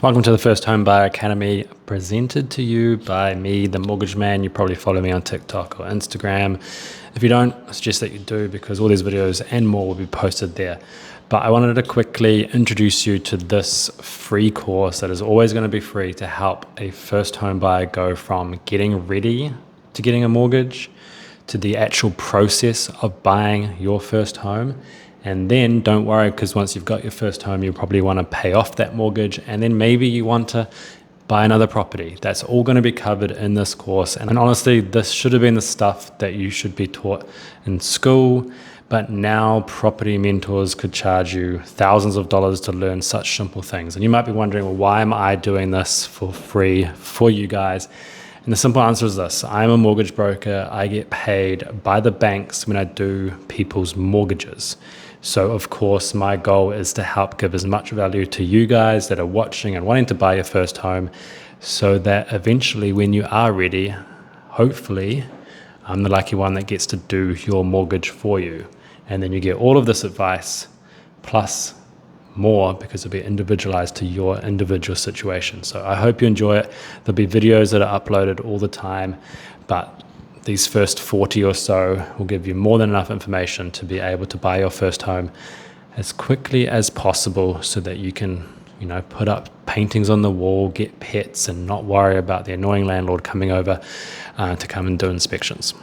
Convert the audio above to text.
Welcome to the First Home Buyer Academy, presented to you by me, the Mortgage Man. You probably follow me on TikTok or Instagram. If you don't, I suggest that you do, because all these videos and more will be posted there. But I wanted to quickly introduce you to this free course that is always going to be free to help a first home buyer go from getting ready to getting a mortgage to the actual process of buying your first home. And then don't worry, because once you've got your first home, you probably want to pay off that mortgage, and then maybe you want to buy another property. That's all going to be covered in this course. And honestly, this should have been the stuff that you should be taught in school, but now property mentors could charge you thousands of dollars to learn such simple things. And you might be wondering, well, why am I doing this for free for you guys? And the simple answer is this: I'm a mortgage broker. I get paid by the banks when I do people's mortgages. So of course, my goal is to help give as much value to you guys that are watching and wanting to buy your first home, so that eventually when you are ready, hopefully, I'm the lucky one that gets to do your mortgage for you. And then you get all of this advice plus more, because it'll be individualized to your individual situation. So I hope you enjoy it. There'll be videos that are uploaded all the time, but these first 40 or so will give you more than enough information to be able to buy your first home as quickly as possible, so that you can, put up paintings on the wall, get pets, and not worry about the annoying landlord coming over to come and do inspections.